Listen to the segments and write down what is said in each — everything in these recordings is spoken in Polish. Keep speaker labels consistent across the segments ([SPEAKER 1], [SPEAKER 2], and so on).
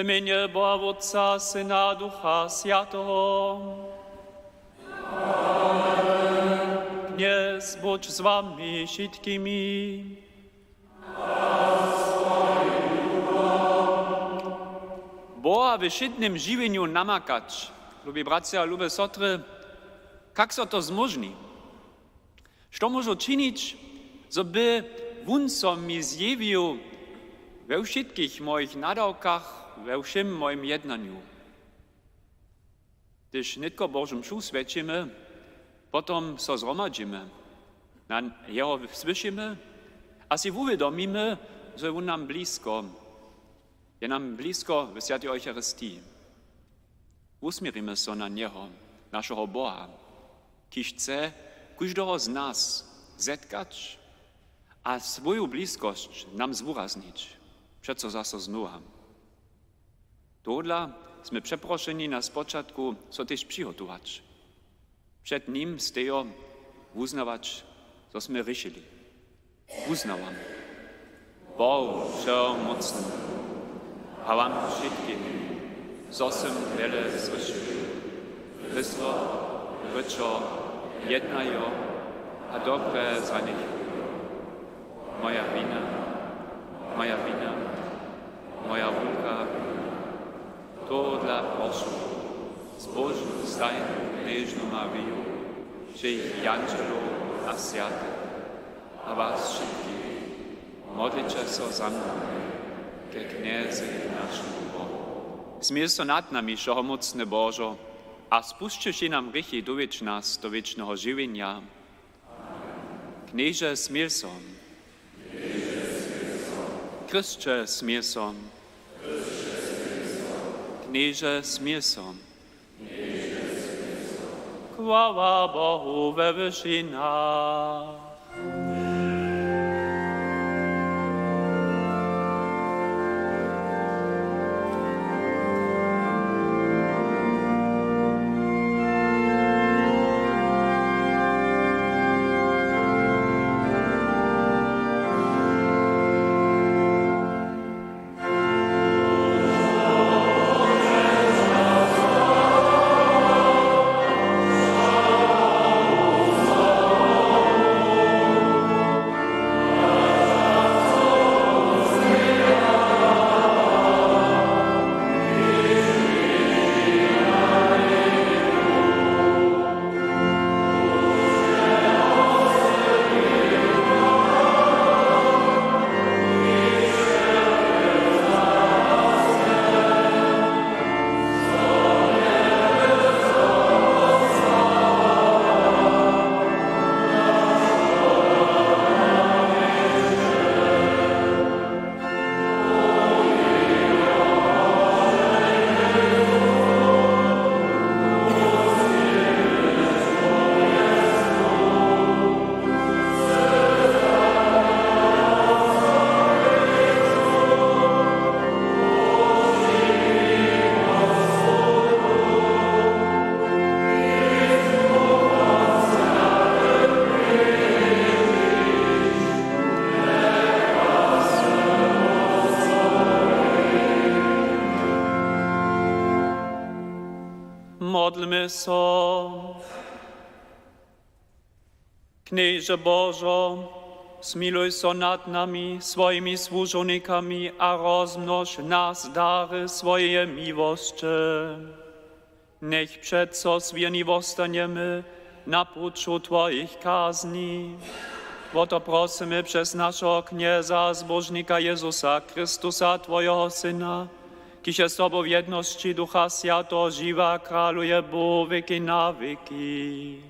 [SPEAKER 1] W imieniu Boga Otca, Syna, Ducha Świętego. Kniez bądź z wami wszystkimi. Boha w wszydnym żywieniu namakać. Lubi bracia, lubi sotry, jak so to zmożni? Co może czynić, żeby wun so mi zjawił we wszystkich moich nadawkach, we wszym moim jednaniu? Gdyż nitko Bożym mszu świecimy, potom so zromadzimy, na Jeho słyszymy, a si uwiadomimy, że on nam blisko, je nam blisko w Świętej Eucharystii. Usmierimy so na Niego, naszego Boha, kiż chce każdego z nas zetkać, a swoją bliskość nam zwuraznić, przeco zaso znowa. Todla sme przeproszeni na spoczatku, co też przygotować. Przed nim stejo uznawać, co sme ryšili. Uznałam. Bohu wszechmocny, a wam wszystkim, co sem wiele słyszy. Wysło, ryczo, jednajo, a dobre za nich. Moja wina, moja wulka, to dla proszę. Z Bożym stajem Knieżną Marią, że ich Janczelu a Święty, a was wszystkich, modlicie się za mną, ke Kniezy naszemu Bohu. Zmiesto nad nami, wszechmocny Bożo, a spuszczysz nam grzechy do wiecznego żywienia. Knieże smilson, Chrystcze smilson, Knieże smilson. Chwała Bohu we wyżynach. Modlmy so. Knieże Bożo, smiluj so nad nami, swoimi służonikami, a rozmnoż nas dary swojej miłości. Niech przeco zwierni wostaniemy na puczu Twoich kazni. Bo to prosimy przez naszego knieza, zbożnika Jezusa Chrystusa, Twojego Syna, kiż jest z Tobą w jedności Ducha Świętego żywa, króluje Bóg wieki na wieki.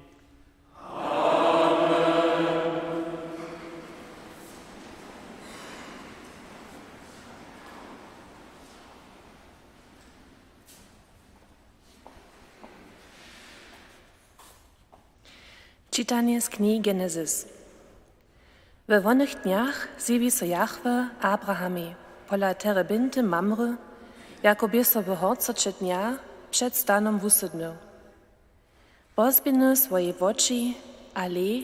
[SPEAKER 2] Czytanie z knihy Genesis. We wonych dniach zjawi so Jahwe Abrahami pola terebinty Mamry, jako by so wyhorcocze dnia przed stanom wusydnył. Pozbiny swoje oczy, ale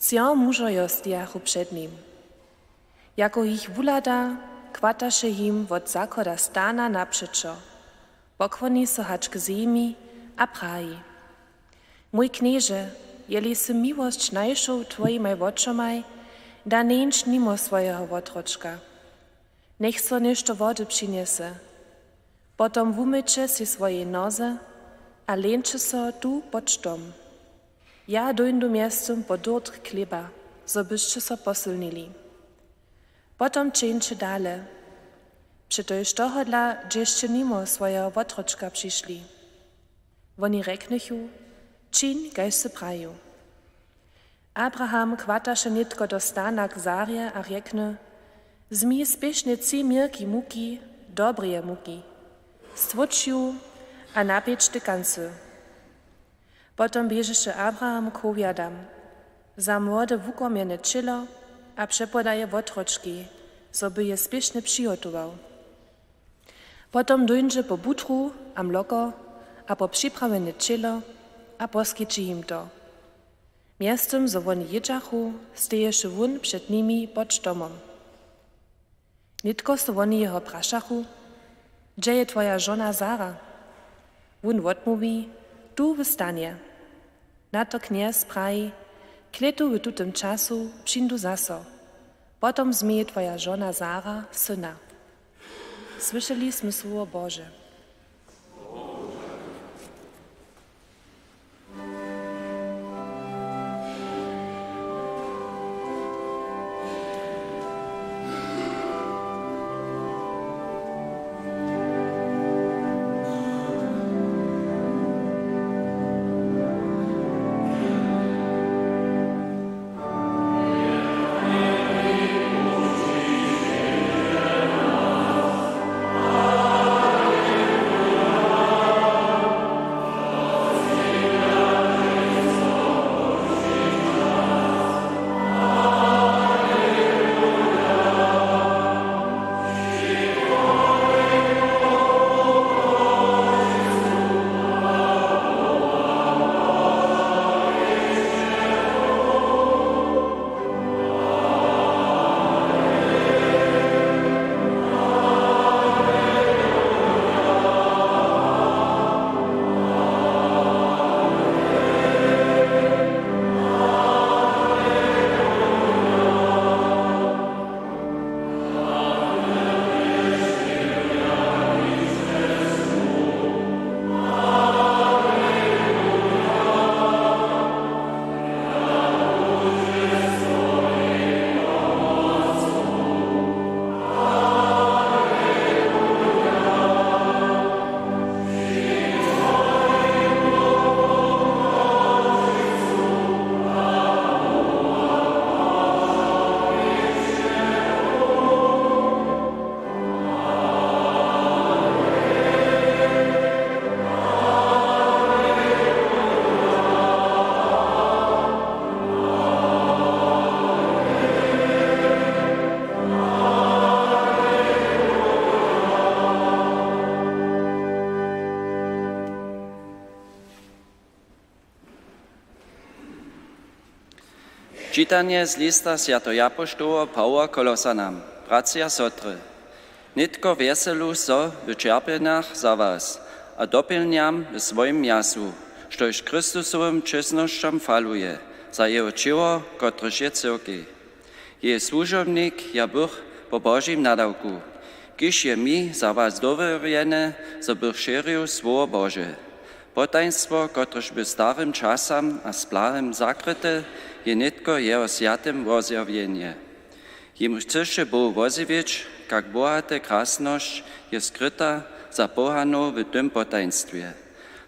[SPEAKER 2] cio mużo jostiachu przed nim. Jako ich wulada, kwataše jim od zachoda stana napřečo. Pokloni so hač k zemi a praji. Mój knieże, jeli si miłość najszą Twojimaj oczomaj, da neńcz nimo swojego wotroczka. Niech so nešto wody przyniese. Potom wumycze si swoje noze, a leńcze so tu pod sztom. Ja dojdu miestem po durtr chleba, so byście so posilnili. Potom czyńczy dale. Przytoż tohodla, dżeście nimo swojego wotroczka przyszli. Woni reknychu, čin, kaj se praju. Abraham kvataše nitko do stana k zarje a rekne, zmi spiešne 3 mirki muki, dobrije muki, stvočju a napiečte kancu. Potom biežeše Abraham k hoviadam, za młode wukomjene čilo a přepodaje votročki, so by je spiešne přihotoval. Potom dojnže po butru a mloko a po připravene čilo a poskyči im to. Miestem, zo woni jedžachu, steješe wun przed nimi pod štomom. Nitko so woni jeho prašachu, gdzie je twoja żona Sara? Wun odmówi, tu w stanie. Na to kniez praji, kletu w tutym czasu přindu zaso. Potom zmije twoja żona Sara syna. Słyszeli sme słowo Boże.
[SPEAKER 3] Čitanje z lista Svятого apoštola Pavla Kolosanom, bracia sotry. Nitko veselu so v čerpeniach za vás a dopilňam v svojim jasu, štož Kristusovým čestnosťom faluje za jeho čilo, kotrež je cyrkej. Je služobník, ja bych po Božím nadavku, kiž je mi za vás doverjene, za bych širil slovo Bože. Potajnstvo, kotrež by starým časam a splahym zakryte, je nitko jeho sviatym rozjawjenje. Jemu chceše Bohu woziwieć, jak bohate krasność je skryta za pohanu w tym potajnstwie.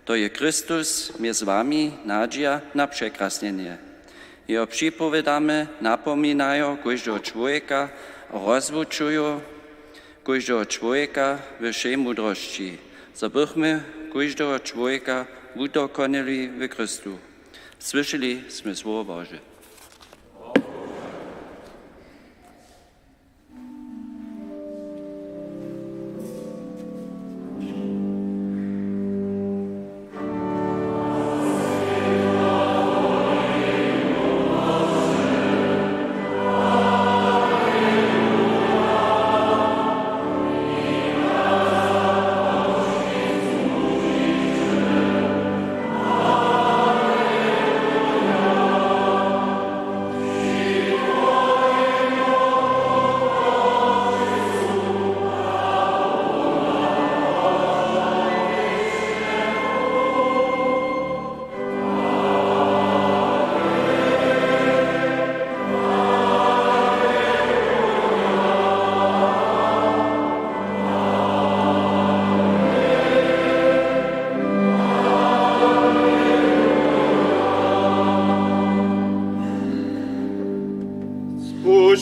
[SPEAKER 3] To je Chrystus z wami nadzieja na przekrasnienie. Jeho przypowiadamy, napominają każdego człowieka, rozwuczują każdego człowieka w wszej mądrości, zabychmy każdego człowieka udokonali w Chrystu. Słyszeli sme słowo Boże.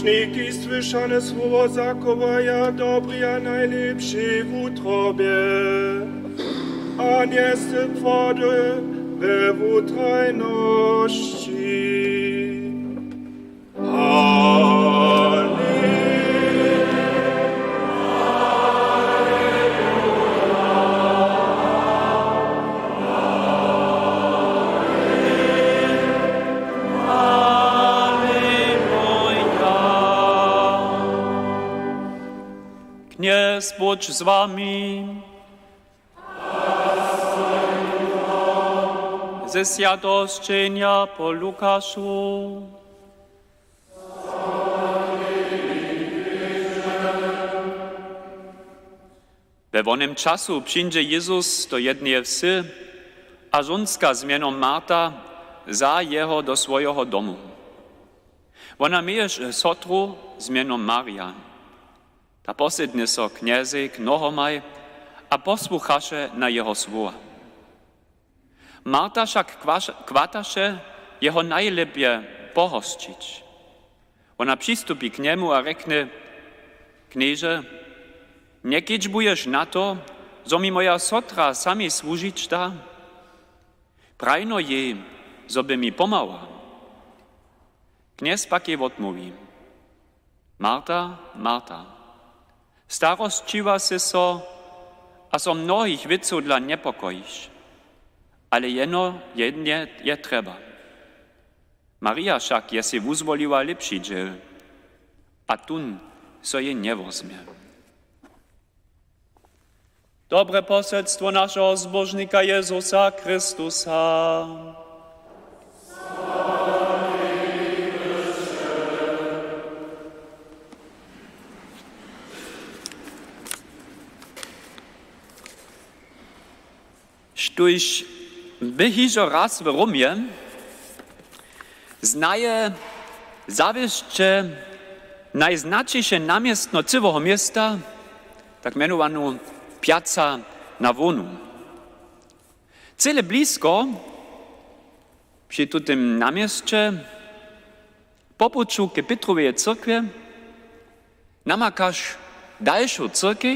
[SPEAKER 4] Grzeszniki słyszane słowo zakowaja dobry, a najlepszy w utrobie, a nie syp wody we wutrajności.
[SPEAKER 1] Kniez bądź z wami. Ze świadczenia po Lukaszu. We wonym czasu przyjdzie Jezus do jednej wsi, a żonska z mianą Marta za jeho do swojego domu. Ona mieje sotru z mianą Maria. Ta posedne so kniezy k nohomaj a posłuchaše na jeho słowa. Marta však kwataše jeho najlepiej pohościć. Ona przystupi k niemu a rekne, knieże, nie kiczbujesz na to, zo mi moja sotra sami służyć da? Prajno jej, zoby mi pomała. Kniez pak jej odmówi. Marta, Marta, starostčiwa se so, a so mnohých věců dla nepokojíš, ale jedne je treba. Maria však je si vyzvolila lepší džel, a tun so je nevozme. Dobre poselstwo naszego zbożnika Jezusa Chrystusa. Štuž byhižo raz w Rumie znaje zawieszcze najznaczniejsze namiestno całego miasta, tak mianowaną Piazza Navonu. Cele blisko przy tym namieście popuczu ke Petrowej cyrkwie namakasz dalszą cyrkę,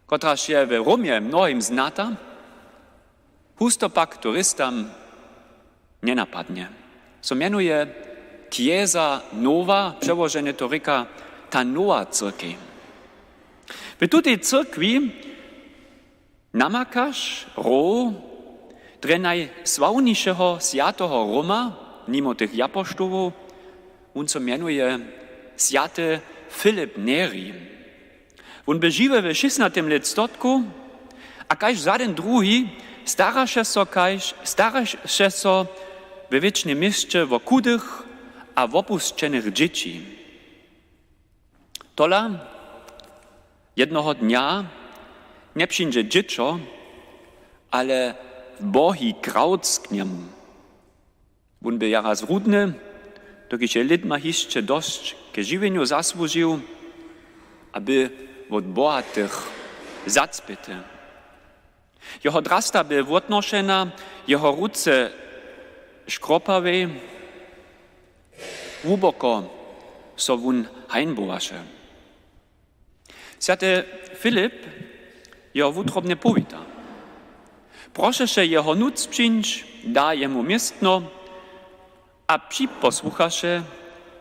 [SPEAKER 1] która się w Rumie mnohim znata, husto pak turystam nie napadnie. So mianuje Chiesa Nova, przełożenie to ryka ta nowa cyrkiew. W tej cyrkwi namakasz dre najsławniejszego świętego Roma, mimo tych apostołów, on co mianuje święty Filip Neri. On był żywy w 16 letstotku, a kaž żaden drugi staraše so we wiecznym mieście w kudych a w opuszczonych dzieci. Tola jednego dnia nie przyjdzie dziecko, ale w bohi krauc k niemu. On był jaraz rudny, doki się lidma jeszcze dość ke żywieniu zasłużył, aby od bohatych zacpyty. Jeho drasta był odnoszena, jeho ruce szkropawe, głęboko so on heinbowasze. Święty Filip jeho wutrobnie powita. Proszę się jeho nuc przyjąć, da jemu miestno, a posłuchasze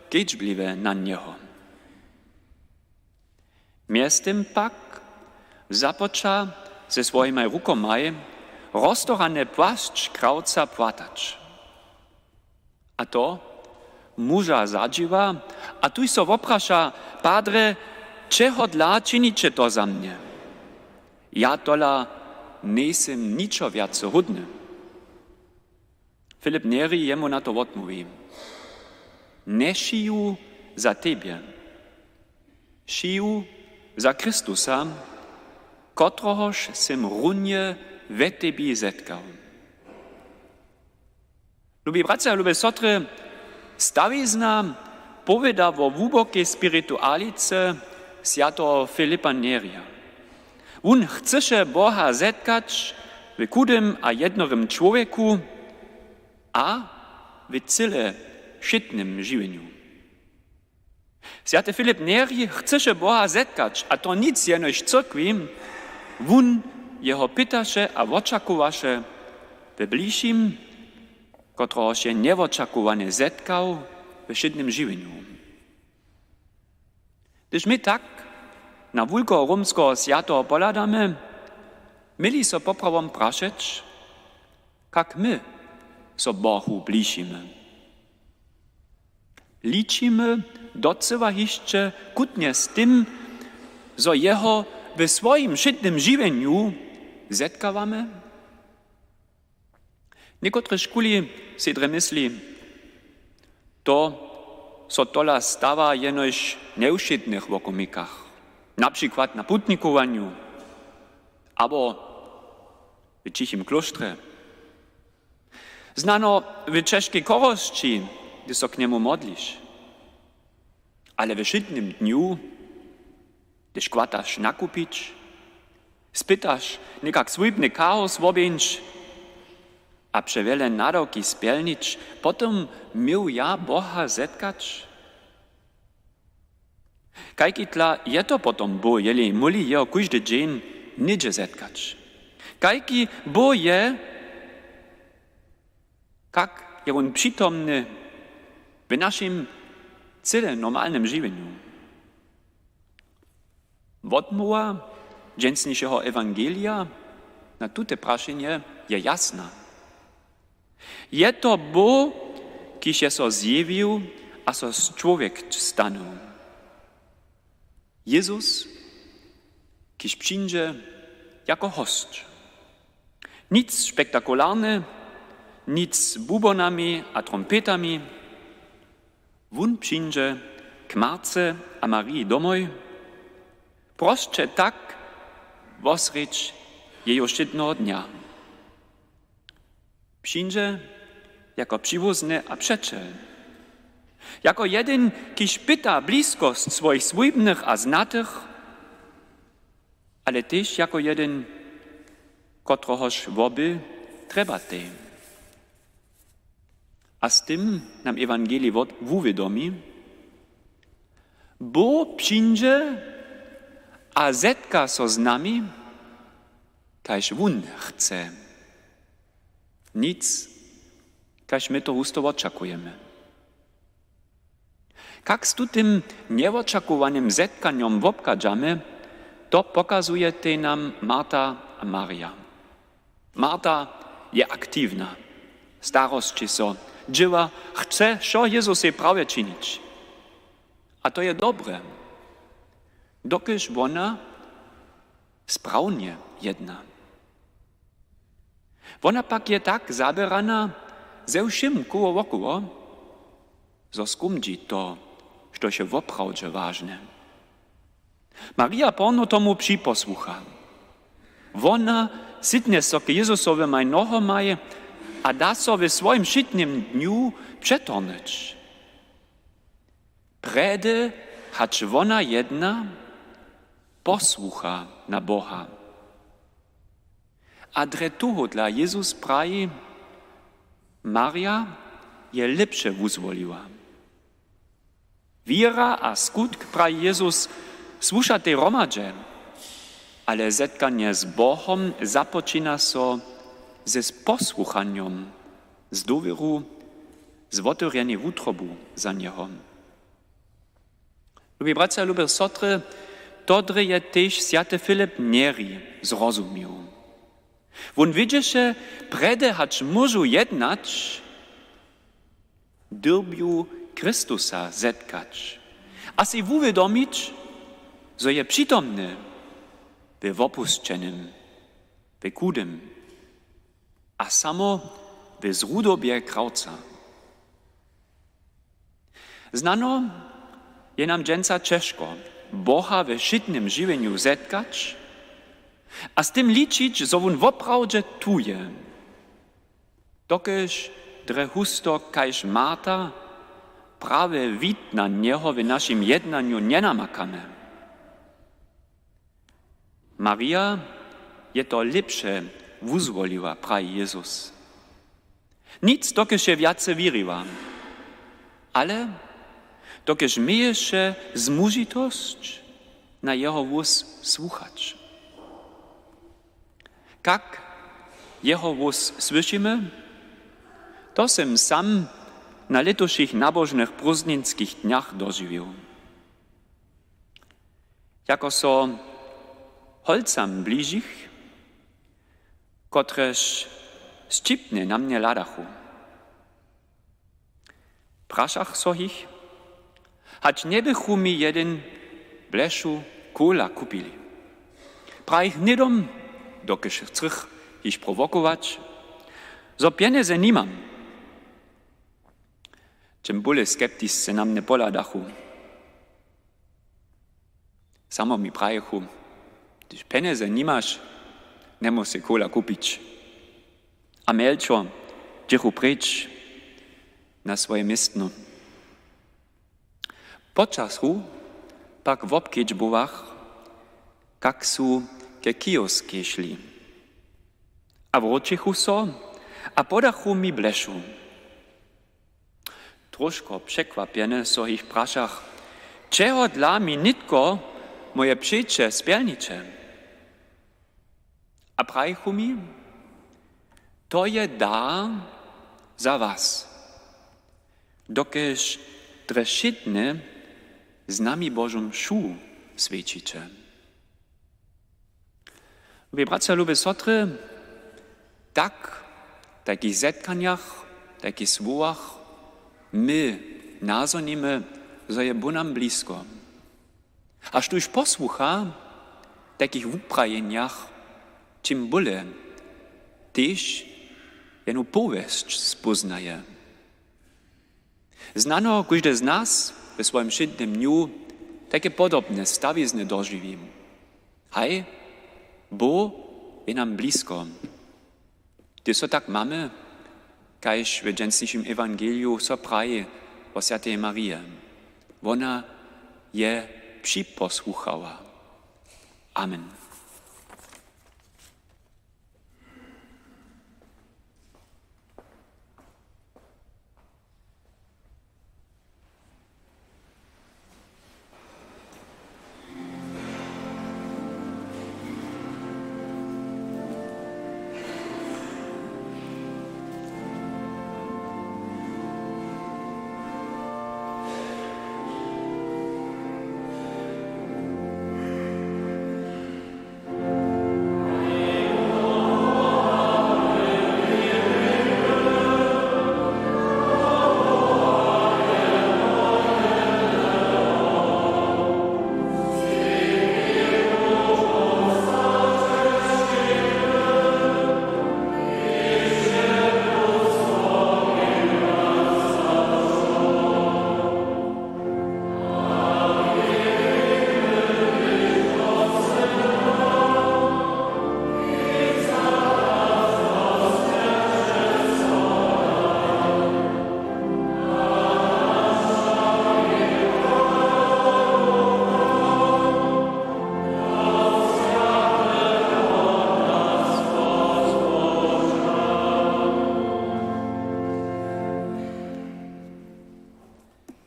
[SPEAKER 1] kiczbliwe na niego. Miestem pak započa ze svojimi rukomaj roztorane płaszcz krauca płatać. A to muža zadživa, a tuj so oprasza, Padre, čeho dla činiče to za mnie? Ja tola nisem ničo viac hudny. Filip Neri jemu na to odmówi. Ne šiju za tebie, šiju za Chrystusa, kotrohož sem runje ve tebi zetkał. Lubi bracia, lubi sotry, stawizna powiada o głębokiej spiritualice świętego Filipa Neria. On chce Boha zetkać w kudym a jednorym człowieku, a w cyle szczytnym żywieniu. Święty Filip Neri chce Boha zetkać, a to nic jenoś cyrkwi, wun jeho pytaše a očakovaše we bližším, ktorého się neočakovaně zetkał we všednym živěniu. Když my tak na wulko romského sjatoho poladame, mieli so popravom prašeć, kak my so Bohu bližíme. Ličimy docewa hišće kutnie z tym, zo jeho we swoim všednym živěniu zetkawamy? Niekotre škuli si dre mysli, to so tola stawa jenož neušitnych wokomikach, na przykład na putnikowaniu, albo w cichym klosztrze. Znano w czeszskiej korości, gdy so k niemu modlisz, ale w szydnym dniu, gdyż kłatasz nakupić, spytasz niekak swójbny chaos wobięć, a przewiele naroki spełnić, potem miał ja Boha zetkać? Kajki tla je to potom bo, jeli muli jeho każdy dzień nidzie zetkać? Kajki bo je, kak je on przytomny w naszym cyle normalnym żywieniu? Odmowa dżęsniejszego Ewangelia na tute praszenie je jasna. Je to Bo, kiż je so zjewił, a so człowiek stanął. Jezus, kiż przyjdzie jako host. Nic spektakularne, nic z bubonami a trompetami. Wun przyjdzie k Marce a Marii domoj, proszcze tak wosrecz jej szczytnego dnia. Przyjdzie jako przywózny a przeczel. Jako jeden, kiż pyta bliskost swoich swójbnych a znatych, ale też jako jeden, kotrohoż woby treba tej. A z tym nam Ewangelii uwiadomi, Bo przyjdzie a zetka so z nami, kaž wun chce. Nic, kaž my to husto oczekujemy. Kak z tym nieoczekiwanym zetkaniom obkadzamy, to pokazuje tej nam Marta a Maria. Marta je aktywna, starości so, dzieła, chce, co Jezus jej prawie czynić. A to je dobre, dokiż ona sprawnie jedna. Ona pak je tak zabierana ze všim koło, zo skumdzi to, što się woprawdzie ważne. Maria porno tomu przyposłucha. Ona sitnie so k Jezusowym nohomaj, a da so w swoim szczytnym dniu przetornyć. Prede hacz ona jedna posłucha na Boha. A dre toho dla Jezus praji, Maria je lepsze wyzwoliła. Wiera a skutk praji Jezus słucha tej romadze, ale zetkanie z Bohom zapoczyna so ze posłuchaniem, z dowieru, z otworzenia wutrobu za Niego. Lubi bracia, lubi sotry, to je też Święty Filip Neri zrozumiał. On widzi, że prede hacz może jednać, dyrbiu Chrystusa zetkać, a si uwiadomić, że je przytomny w opuszczonym, w kudym, a samo w zrudobie krauca. Znano je nam dżęca ciężko Boha we szczytnym żywieniu zetkać, a z tym liczyć, że on woprawdzie tuje. Dokiż dre husto kaž Marta prawie wid na Niego w naszym jednaniu nie namakamy. Maria je to lepsze wyzwoliła, prawi Jezus. Nic dokiż się więcej wierzyła, ale dokež mieješe zmužitosť na jeho vůz słuchać. Jak jeho vůz slyšíme, to jsem sam na letoších nabožných prúzdninských dňach doživil. Jako so holcam blížich, kotrež ščipne na mnie ladachu. Prašach so ich, hać nie bychu mi jeden bleszu kola kupili. Pra ich nidom, dokež chcrych ich prowokować, so pieniądze nie mam. Czym bóle skeptisce na mnie poladachu. Samo mi prajechu, když pieniądze nie masz, nie musi kola kupić. A melčo, dziechu pryč na swoje miestno. Počasu pak w obkedźbowach, kak su ke kioske šli. A wrócichu so, a podachu mi bleszu. Troszko przekwapiene so ich praszach, czego dla mi nitko moje przyjcze spielnicze. A prajchu mi, to je dar za was, dokež drešitne z nami Božom šu svědčiče. Vy, bracia, lube sotry, tak, takich zetkanjach, takich słowach, my nazonimy, że je bo nam blisko. Aż tuż posłucha takich uprajeniach, czym byle, też jenu powieść spoznaje. Znano, każdy z nas w swoim żytnym dniu takie podobne stawizny dożywi. Hej, bo je nam blisko. Gdy so tak mamy, kajż w dżęsniejszym Ewangeliu so praje o Świętej Marii. Ona je przyposłuchała. Amen.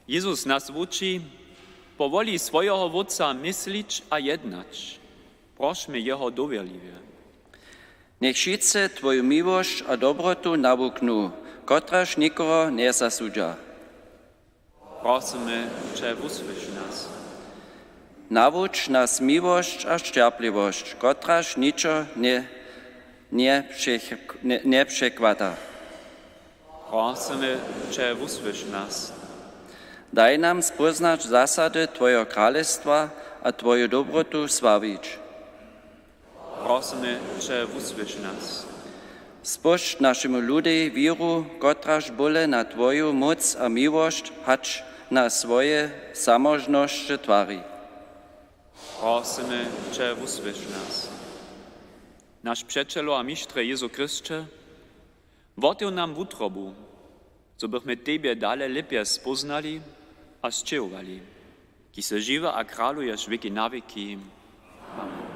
[SPEAKER 1] Jezus nas uczy, powoli swojego wodca myślić a jednać. Prośmy Jeho dowierliwie.
[SPEAKER 3] Niech wszyscy Twoju miłość a dobrotu nawuknu, kotraż nikogo nie zasudza.
[SPEAKER 1] Prosimy, że wysłysz nas.
[SPEAKER 3] Nawucz nas miłość a cierpliwość, kotraż niczo nie przekłada.
[SPEAKER 1] Prosimy, że wysłysz nas.
[SPEAKER 3] Daj nam spoznać zasady Twojego królestwa a Twoją dobrotu sławić.
[SPEAKER 1] Prosimy, że wysłysz nas.
[SPEAKER 3] Spuść naszemu ludu wiru, kotraż bole na Twoją moc a miłość, hacz na swoje samożności twari.
[SPEAKER 1] Prosimy, że wysłysz nas. Nasz przyjacielu a mistrze Jezu Chryste, wotył nam w utrobu, co byśmy Tebie dalej lepiej spoznali a zczewali, ki se żywa a kralujesz wieki na wieki. Amen.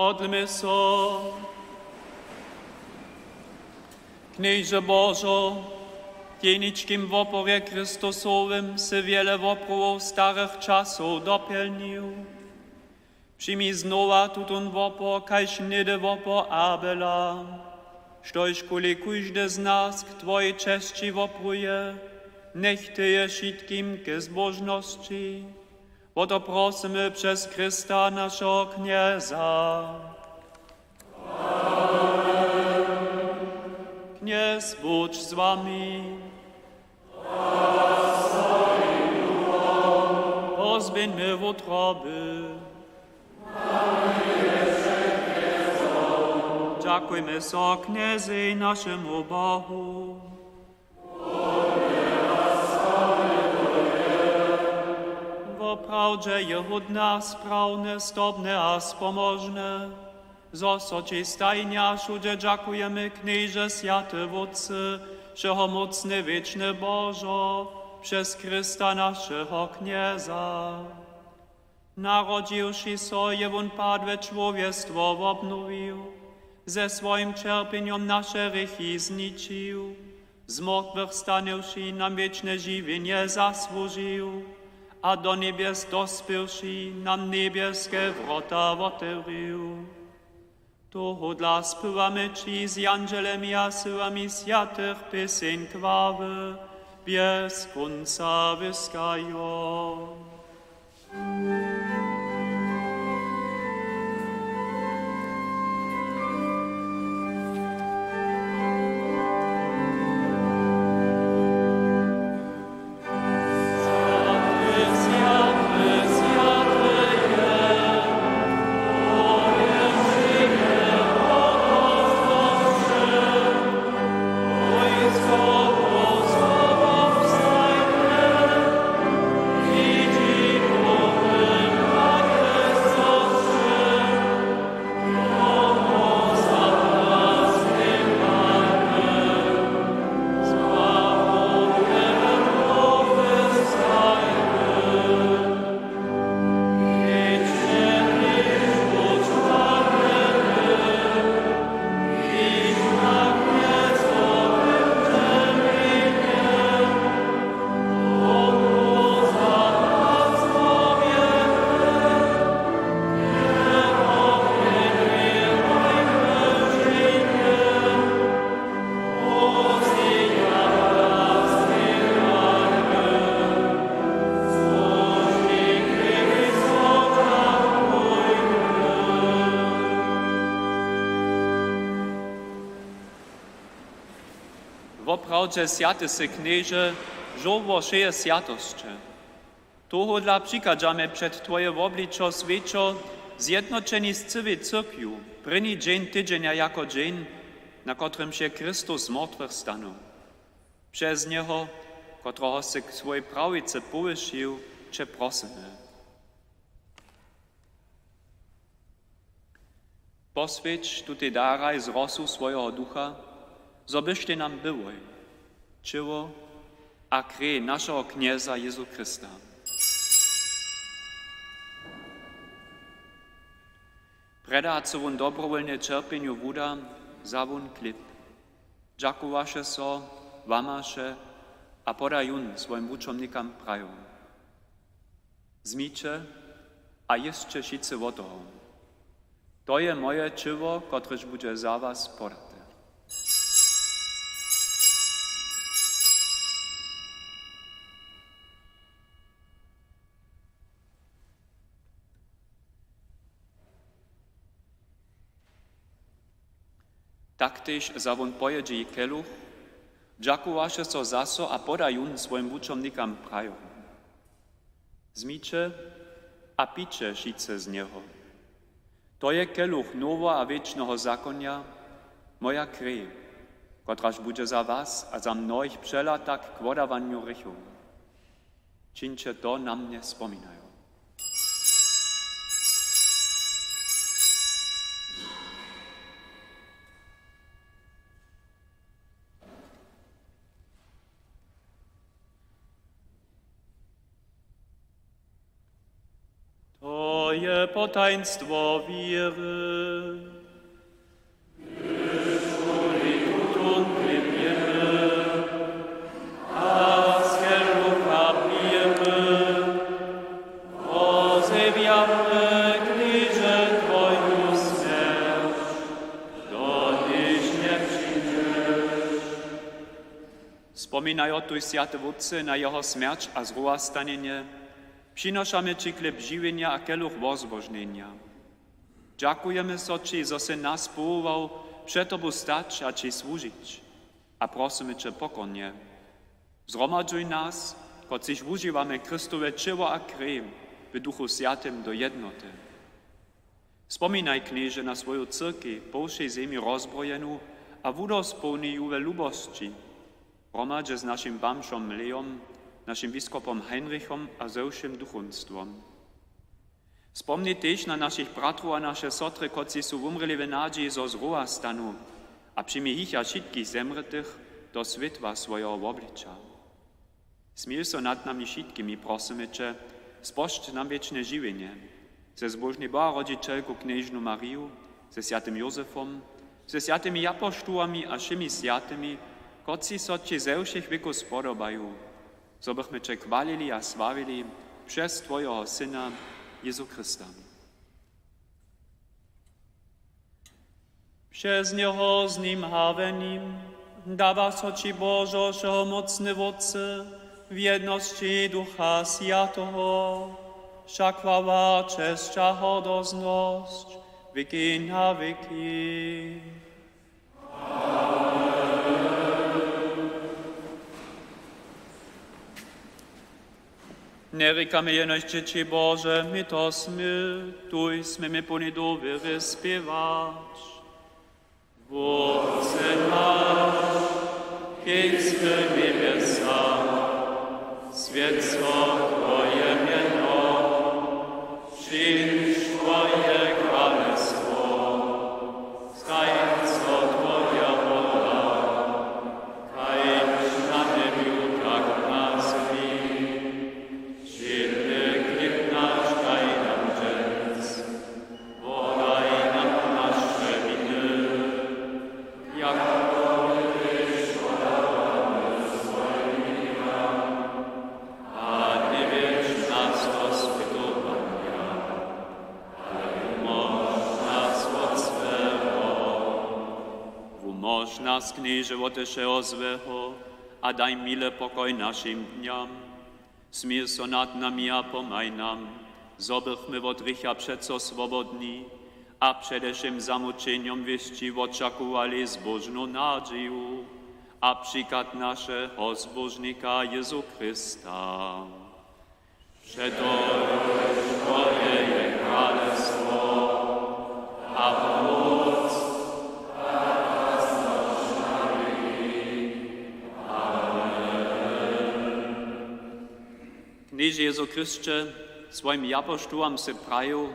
[SPEAKER 1] Modlmy so. Knieże Bożo, tieniczkim w oporie Chrystusowym se wiele woprów starych czasów dopełnił. Przyjmij znowa tutun wopor, kajś nide wopor Abela, štož kuli kujžde z nás k Tvojej česti vopruje, nech Ty je šitkim ke zbožnosti. O to prosimy przez Chrysta naszego Knieza. Kniez, bądź z Wami. Pozbieńmy wątroby. Dziękujmy so Kniezy naszemu Bohu. Bo prawdzie je od nas sprawne, stopne a spomożne. Zoso Ci stajnia, wszędzie dziękujemy Knieże Święty Wódcy, Wszechomocny, Wieczny Bożo, przez Chrysta naszego Knieza. Narodziwszy so, je on padłe człowiestwo obnowił, ze swoim cierpieniem nasze grzechy zniczył, zmartwychwstanąwszy nam wieczne żywienie zasłużył, a do niebies dospywszy nam niebieskie wrota otworzył. Toho dla spywamy ci z angelemi a syłami świętych pieśń chwały, bez końca wyskają. Woprawdźe święty se Knieże, żoło szeje świętości. Toho dla przykadzamy przed Twoje obliczo świeczo, zjednoczeni z całej cyrkwiu, první dzień tydzienia jako dzień, na którym się Chrystus z mrtwych stanął. Przez Niego, którego se k swojej prawicy powyższył, Cię prosimy. Poswiedź tutaj daraj z rosu swojego ducha, zobyście nam były, ciało a krew naszego Knieza Jezu Chrysta. Preda co on dobrowolnie cierpieniu wuda, za on klip. Dziękowasze so, wamasze, a podajun swoim uczomnikam prają. Zmicie, a jeszcze šice wotoho. To je moje ciało, kotreż będzie za was podate. Taktyż za on pojedzie i keluch, dziękowaše so zaso a podajun swoim uczomnikam prają. Zmicie, a picie šice z niego. To je keluch nowo a wiecznego zakonia, moja krew, kotraż będzie za was a za mnoich przelatak k wodawaniu rychu. Czyńcie to na mnie wspominają. To Twoje potaństwo wiry. Wspominają tu Święty Wódcy na Jeho śmierć a zruastanienie, przynoszamy Ci chleb żywienia a keluch wozbożnienia. Dziękujemy so Ci, że si nas powołał przed Tobą stać a Ci służyć, a prosimy Cię pokornie. Zgromadzuj nas, kociś używamy Chrystowe ciało a krew w Duchu Świętym do jednoty. Wspominaj, knieże, na swoją cyrkiew po wszej ziemi rozbrojeną a wudospełnij ją we lubości, gromadźe z naszym bamszom Leom, naszym biskupom Heinrichom a zewszym duchowstwom. Wspomnij też na naszych bratrów a nasze sotry, koci są umreli w nadziei, zo zruła stanu, a przyjmij ich a wszystkich zemretych do światła swojego oblicza. Smil so nad nami wszystkimi, prosimy Cię, spošť nam wieczne żywienie, ze zbożnej Boha Rodzicielku Knieżną Mariu, ze świętym Józefom, ze świętymi apostołami a wszymi świętymi, koci so Ci ze všech wieków spodobają, so bychmy Cię chwalili a sławili przez Twojego Syna, Jezu Chrysta. Przez Niego z Nim a w Nim dawa so Ci Bożo, wszechmocny Wodcy, w jedności Ducha Świętego, wszak chwała, cześć a hodozność, wieki na wieki. Nie rykamy jenoś dzieci Boże, my to smy, tuj smy poni do wiery śpiewać. Wodce nasz, kiejś w niebiesach, świecło Twoje miano, przyjdź Twoje królestwo, stań co Twoja wola, kajś na niebiu tak na ziemi. Żywny chleb nasz daj nam dziś, podaj nam nasze winy, jak nas knieże Otešeho złego, a daj mile pokoj naszym dniom. Smil so nad nami a pomaj nam, zobychmy od rycha przeco swobodni, a przedewszym zamuczeniom wieści oczekowali zbożną nadzieję, a przykład naszego zbożnika Jezu Chrysta. Przeto Twoje królestwo, a pomoc Knieže Jezu Chryste, svojim apoštołom se praju,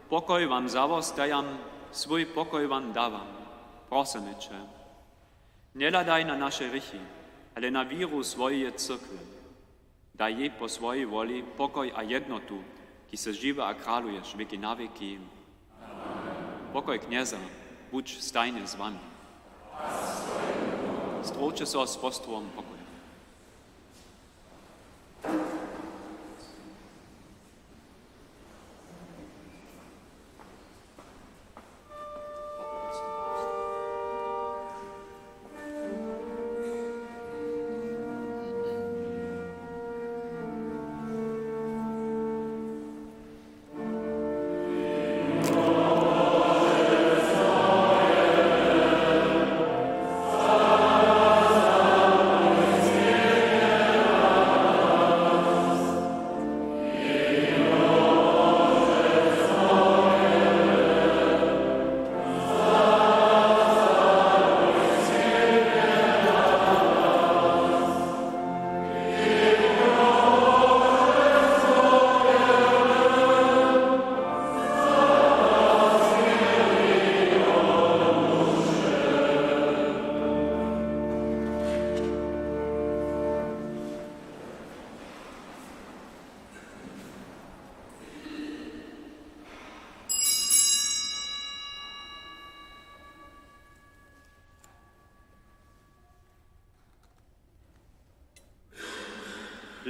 [SPEAKER 1] pokoj vám zavostajam, svoj pokoj vám dávam. Prosíme Cię, neladaj na naše rychy, ale na víru svojej cyrkve. Daj jej po svojej voli pokoj a jednotu, ki se živa a králuješ věky na věky. Pokoj kněza, buď stajne s vami. Strouče so s postrom pokoja.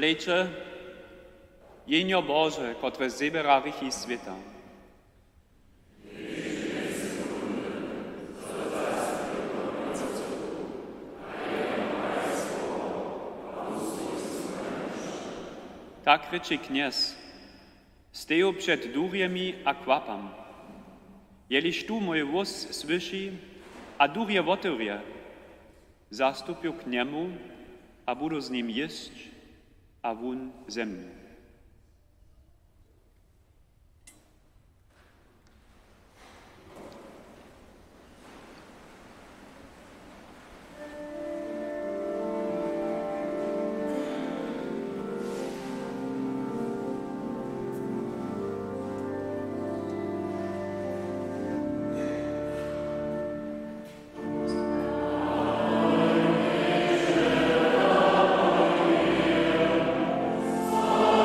[SPEAKER 1] leče Jenio Boże, kotre zebera rychi sveta. Tak ryczy kniez, steju przed durjemi a kvapam. Jeliś tu mój wóz słyszy, a durje wotorje, zastupił k niemu, a budu z nim jeść, a wun ze mną.
[SPEAKER 5] Amen.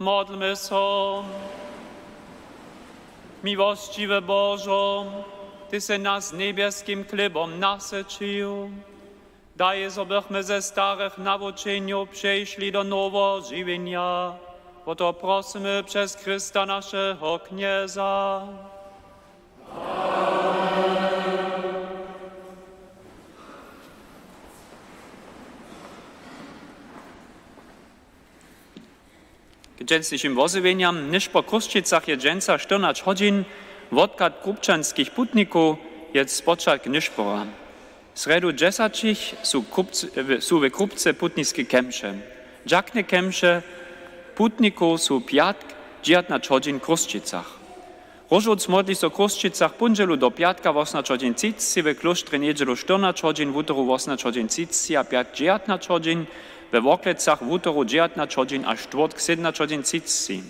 [SPEAKER 1] Modlmy się. Miłościwy Bożo, Ty se nas niebieskim chlebom nasycił. Daj, żebyśmy ze starych nauczeniu przeszli do nowego żywienia. Bo to prosimy przez Chrysta naszego Knieza. K dżęsniejszym wozywieniam, niż po Kruszczycach je dżęca 14 godzin, wodkat kupczanskich putników jest spoczat niszpora. Sredu 10 są w Krupce putnickie kemsze. Dżakne kemsze putników są piatk, 19 godzin w Kruszczycach. Rożuc modli so w Kruszczycach pundzielu do piatka 18 godzin cici, w klosztrze niedzielu 14 godzin, w utoru 18 godzin cici, a piat 19 godzin, we Woklecach w utoru 19 godzin, a czwartk 17 godzin cici.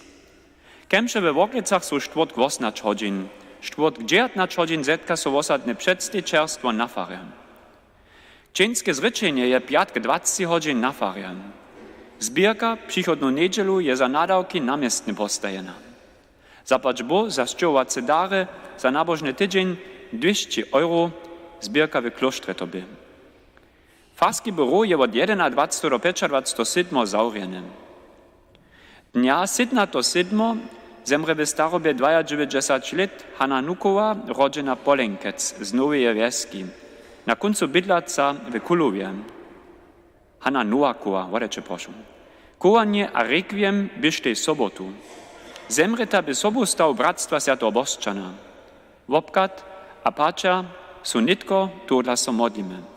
[SPEAKER 1] Kemše we Woklecach są czwartk 18 godzin. Czwartk 19 godzin zetka są osadne przedstyczerstwo na farę. Księskie zryczenie je piatk 20 godzin na farę. Zbierka przychodną niedzielu je za nadawki namiestny postajena. Zapłać bo za szczołace dary za nabożny tydzień 200 €, zbierka w klosztrze tobie. Farski biuro je od 21 do 25 zaurjene. Dnia 17 zemre w starobie 92 lat Hanna Nukowa, rodzina Polenkec z Nowej Wieski, na końcu bydlaca w Kulowie. Hanna Nowakowa, ładecze proszę. Kołanie a rekwiem byś tej sobotu. Zemreta by sobu stał Bractwa Świętoboszczana. Wopkat a pacia są nitko tu dla so modlimy.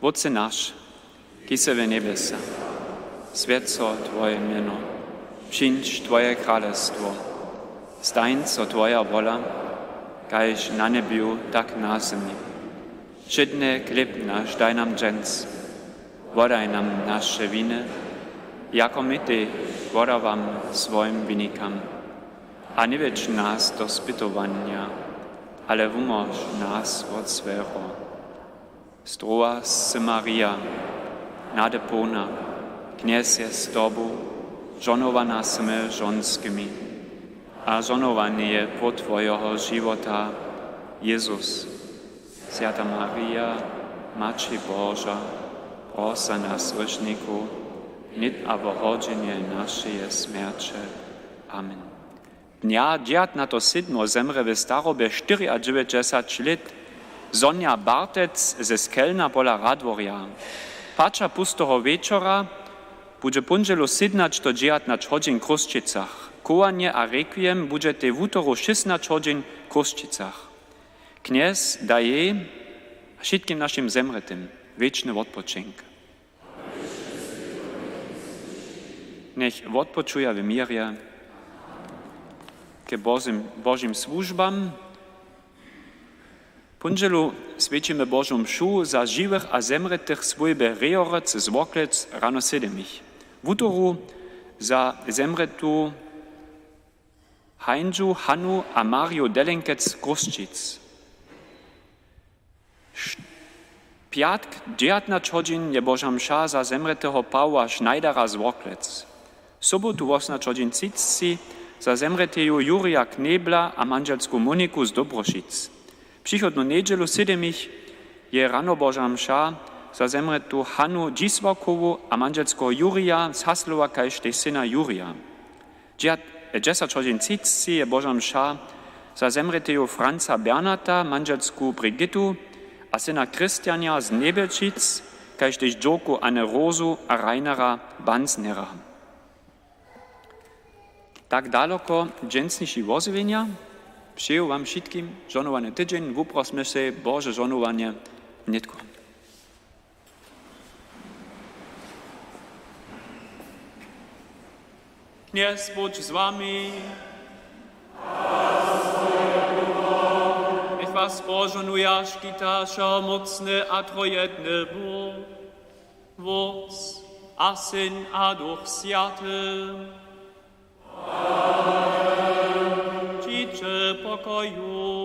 [SPEAKER 1] Otče naš, ki se v nebesa, svetco Tvoje meno, přijdź Tvoje kralestwo, stań co Twoja wola, kajž na nebiu, tak na zemi. Všedne chleb naš daj nam dżęc, wodaj nam nasze winy, jako my Ty wodawam swoim winnikam. A nie wiedz nas do spytowania, ale umoż nas od swego. Zdrowaś Maria, nade pełna, Kniez jest z Tobą, żonowana sme żonskimi, a żonowany je plod Twojego żywota, Jezus. Święta Maria, Matko Boża, pros za nas grzeszników, nyt a w godzinie naszej śmierci. Amen. Dnia 19 zemre w starobie 94 lat Sonja Bartec ze Skelna pola Radworja. Pača pustého večera bude punželu 17 do 19 hodin v Kruščicach. Kołanie a requiem budete w utoru 16 hodin w Kruščicach. Kniez daje wszystkim naszym zemretym wieczny odpoczynk. Niech odpoczuje w mirze, ke Bożym służbam. Punželu svědčíme Božu mšu za živých a zemretých svojbe Rejorec z Woklec rano 7. V útoru za zemretu Heinzu, Hannu a Mario Delenkec z Kruščic. Piatk 19 hodin je Boža mša za zemretého Pawła Schneidera z Woklec. Sobotu 18 hodin cici za zemretého Jurija Knebla a manželsku Moniku z Dobrošic. Przychodną niedzielu 7 je rano Boža mša za zemretu Hannu Dzisłakowu a manželskiego Jurija z Haslowa kajž tej syna Jurija. 10 hodin cici je Boža mša za zemretého Franca Bernata, manželsku Brigitu a syna Christiania z Nebelčic, kajž tej dżoku Anne Rosu a Reinera Bansnera. Tak daleko dżęsniejsi wozywienia. Přeju vám všetkým žonovaný tydzień, uprosme se Bože žonovanie nitko. Kniez buď s vami. Nech vás požonuje škytáša mocný a trojedný Bůh, Otec a Syn a Duch Svatý. Amen. Pokoju.